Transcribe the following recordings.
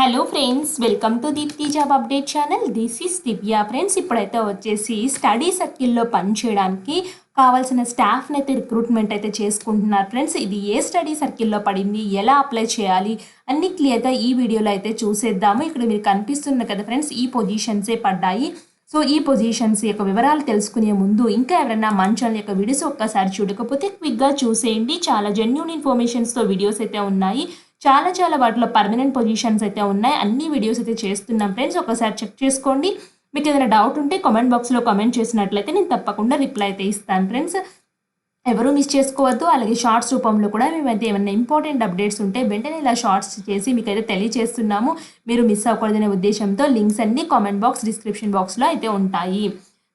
Hello friends, welcome to Deepti job update channel. This is Divya. Friends, ఇప్పుడైతే వచ్చేసి study సర్కిల్లో పనిచేయడానికి కావాల్సిన స్టాఫ్ని అయితే రిక్రూట్మెంట్ అయితే చేసుకుంటున్నారు. ఫ్రెండ్స్, ఇది ఏ స్టడీ సర్కిల్లో పడింది, ఎలా అప్లై చేయాలి అన్నీ క్లియర్గా ఈ వీడియోలో అయితే చూసేద్దాము. ఇక్కడ మీరు కనిపిస్తున్న కదా ఫ్రెండ్స్, ఈ పొజిషన్సే పడ్డాయి. సో ఈ పొజిషన్స్ యొక్క వివరాలు తెలుసుకునే ముందు ఇంకా ఎవరైనా మన ఛానల్ యొక్క వీడియోస్ ఒక్కసారి చూడకపోతే క్విక్గా చూసేయండి. చాలా జెన్యూన్ ఇన్ఫర్మేషన్స్తో వీడియోస్ అయితే ఉన్నాయి. చాలా వాటిలో పర్మనెంట్ పొజిషన్స్ అయితే ఉన్నాయి. అన్ని వీడియోస్ అయితే చేస్తున్నాం ఫ్రెండ్స్, ఒకసారి చెక్ చేసుకోండి. మీకు ఏదైనా డౌట్ ఉంటే కామెంట్ బాక్స్లో కామెంట్ చేసినట్లయితే నేను తప్పకుండా రిప్లై అయితే ఇస్తాను ఫ్రెండ్స్. ఎవరు మిస్ చేసుకోవద్దు. అలాగే షార్ట్స్ రూపంలో కూడా మేమైతే ఏమైనా ఇంపార్టెంట్ అప్డేట్స్ ఉంటే వెంటనే ఇలా షార్ట్స్ చేసి మీకైతే తెలియజేస్తున్నాము. మీరు మిస్ అవ్వకూడదనే ఉద్దేశంతో లింక్స్ అన్ని కామెంట్ బాక్స్, డిస్క్రిప్షన్ బాక్స్లో అయితే ఉంటాయి.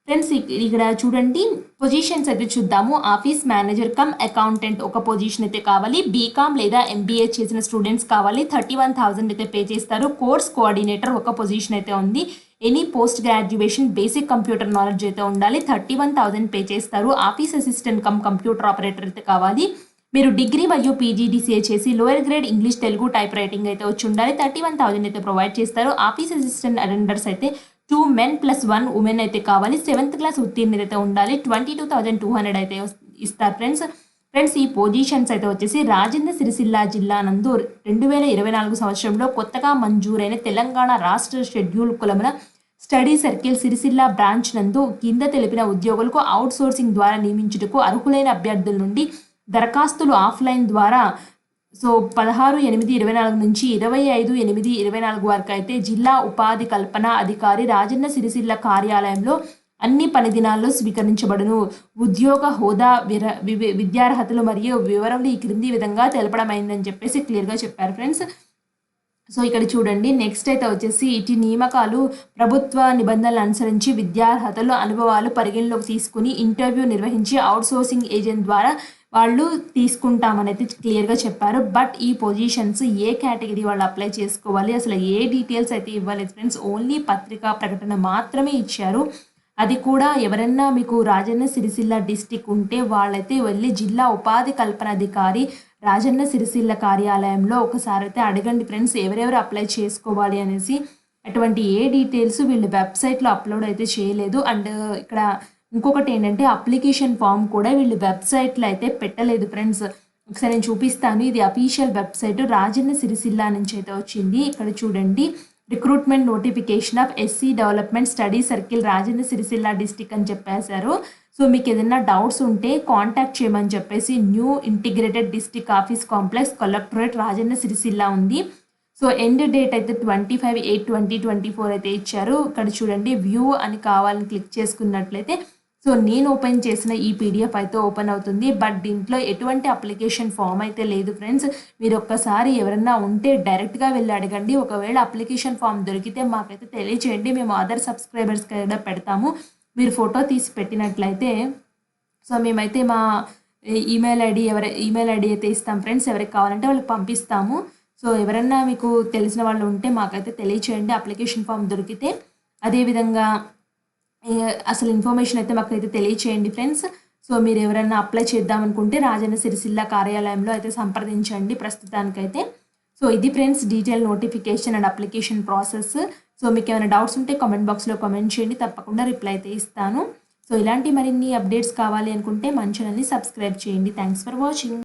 ఫ్రెండ్స్, ఇక్కడ చూడండి, పొజిషన్స్ అయితే చూద్దాము. ఆఫీస్ మేనేజర్ కమ్ అకౌంటెంట్ ఒక పొజిషన్ అయితే కావాలి. బీకామ్ లేదా ఎంబీఏ చేసిన స్టూడెంట్స్ కావాలి. 31,000 అయితే పే చేస్తారు. కోర్స్ కోఆర్డినేటర్ ఒక పొజిషన్ అయితే ఉంది. Any post graduation basic computer knowledge అయితే ఉండాలి. 31,000 పే చేస్తారు. Office assistant cum computer operator అయితే కావాలి. మీరు డిగ్రీ మరియు పీజీడీసీఏ చేసి lower grade English, Telugu type writing అయితే వచ్చి ఉండాలి. 31,000 అయితే ప్రొవైడ్ చేస్తారు. ఆఫీస్ అసిస్టెంట్ అటెండర్స్ అయితే 2 men + 1 women అయితే కావాలి. 7th క్లాస్ ఉత్తీర్ణత అయితే ఉండాలి. 22,200 అయితే ఇస్తారు ఫ్రెండ్స్, ఈ పొజిషన్స్ అయితే వచ్చేసి రాజన్న సిరిసిల్ల జిల్లా నందు 2024 సంవత్సరంలో కొత్తగా మంజూరైన తెలంగాణ రాష్ట్ర షెడ్యూల్ కులముల స్టడీ సర్కిల్ సిరిసిల్ల బ్రాంచ్ నందు కింద తెలిపిన ఉద్యోగులకు అవుట్ సోర్సింగ్ ద్వారా నియమించుటకు అర్హులైన అభ్యర్థుల నుండి దరఖాస్తులు ఆఫ్లైన్ ద్వారా 16/8/24 నుంచి 25/8/24 వరకు అయితే జిల్లా ఉపాధి కల్పన అధికారి రాజన్న సిరిసిల్ల కార్యాలయంలో అన్ని పని దినాల్లో స్వీకరించబడును. ఉద్యోగ హోదా, విద్యార్హతలు మరియు వివరాలు ఈ క్రింది విధంగా తెలపడమైందని చెప్పేసి క్లియర్గా చెప్పారు ఫ్రెండ్స్. సో ఇక్కడ చూడండి, నెక్స్ట్ అయితే వచ్చేసి ఇటు నియామకాలు ప్రభుత్వ నిబంధనలు అనుసరించి విద్యార్హతలు, అనుభవాలు పరిగణలోకి తీసుకుని ఇంటర్వ్యూ నిర్వహించి అవుట్సోర్సింగ్ ఏజెంట్ ద్వారా వాళ్ళు తీసుకుంటామని అయితే క్లియర్గా చెప్పారు. బట్ ఈ పొజిషన్స్ ఏ కేటగిరీ వాళ్ళు అప్లై చేసుకోవాలి, అసలు ఏ డీటెయిల్స్ అయితే ఇవ్వలేదు ఫ్రెండ్స్. ఓన్లీ పత్రికా ప్రకటన మాత్రమే ఇచ్చారు. అది కూడా ఎవరన్నా మీకు రాజన్న సిరిసిల్ల డిస్టిక్ ఉంటే వాళ్ళైతే వెళ్ళి జిల్లా ఉపాధి కల్పన అధికారి రాజన్న సిరిసిల్ల కార్యాలయంలో ఒకసారి అయితే అడగండి ఫ్రెండ్స్, ఎవరెవరు అప్లై చేసుకోవాలి అనేసి. అటువంటి ఏ డీటెయిల్స్ వీళ్ళు వెబ్సైట్లో అప్లోడ్ అయితే చేయలేదు. అండ్ ఇక్కడ ఇంకొకటి ఏంటంటే, అప్లికేషన్ ఫామ్ కూడా వీళ్ళు వెబ్సైట్లో అయితే పెట్టలేదు ఫ్రెండ్స్. ఒకసారి నేను చూపిస్తాను. ఇది అఫీషియల్ వెబ్సైట్ రాజన్న సిరిసిల్ల నుంచి అయితే వచ్చింది. ఇక్కడ చూడండి, recruitment notification off SC development study circle Rajanna Sircilla district అని చెప్పేశారు. సో మీకు ఏదైనా డౌట్స్ ఉంటే కాంటాక్ట్ చేయమని చెప్పేసి new integrated district office complex, collectorate, Rajanna Sircilla ఉంది. సో ఎండ్ డేట్ అయితే 25/8/2024 అయితే ఇచ్చారు. ఇక్కడ చూడండి, వ్యూ అని కావాలని క్లిక్ చేసుకున్నట్లయితే సో నేను ఓపెన్ చేసిన ఈ పీడిఎఫ్ అయితే ఓపెన్ అవుతుంది. బట్ దీంట్లో ఎటువంటి అప్లికేషన్ ఫామ్ అయితే లేదు ఫ్రెండ్స్. మీరు ఒక్కసారి ఎవరన్నా ఉంటే డైరెక్ట్గా వెళ్ళి అడగండి. ఒకవేళ అప్లికేషన్ ఫామ్ దొరికితే మాకైతే తెలియచేయండి, మేము అదర్ సబ్స్క్రైబర్స్కి కూడా పెడతాము. మీరు ఫోటో తీసి పెట్టినట్లయితే సో మేమైతే మా ఈమెయిల్ ఐడి అయితే ఇస్తాం ఫ్రెండ్స్. ఎవరికి కావాలంటే వాళ్ళకి పంపిస్తాము. సో ఎవరన్నా మీకు తెలిసిన వాళ్ళు ఉంటే మాకైతే తెలియచేయండి అప్లికేషన్ ఫామ్ దొరికితే. అదేవిధంగా అసలు ఇన్ఫర్మేషన్ అయితే మాకైతే తెలియచేయండి ఫ్రెండ్స్. సో మీరు ఎవరైనా అప్లై చేద్దామనుకుంటే రాజన్న సిరిసిల్ల కార్యాలయంలో అయితే సంప్రదించండి ప్రస్తుతానికైతే. సో ఇది friends detail notification and application process. So మీకు ఏమైనా డౌట్స్ ఉంటే కామెంట్ బాక్స్లో కామెంట్ చేయండి, తప్పకుండా రిప్లై అయితే ఇస్తాను. సో ఇలాంటి మరిన్ని అప్డేట్స్ కావాలి అనుకుంటే మన ఛానల్ని సబ్స్క్రైబ్ చేయండి. Thanks for watching.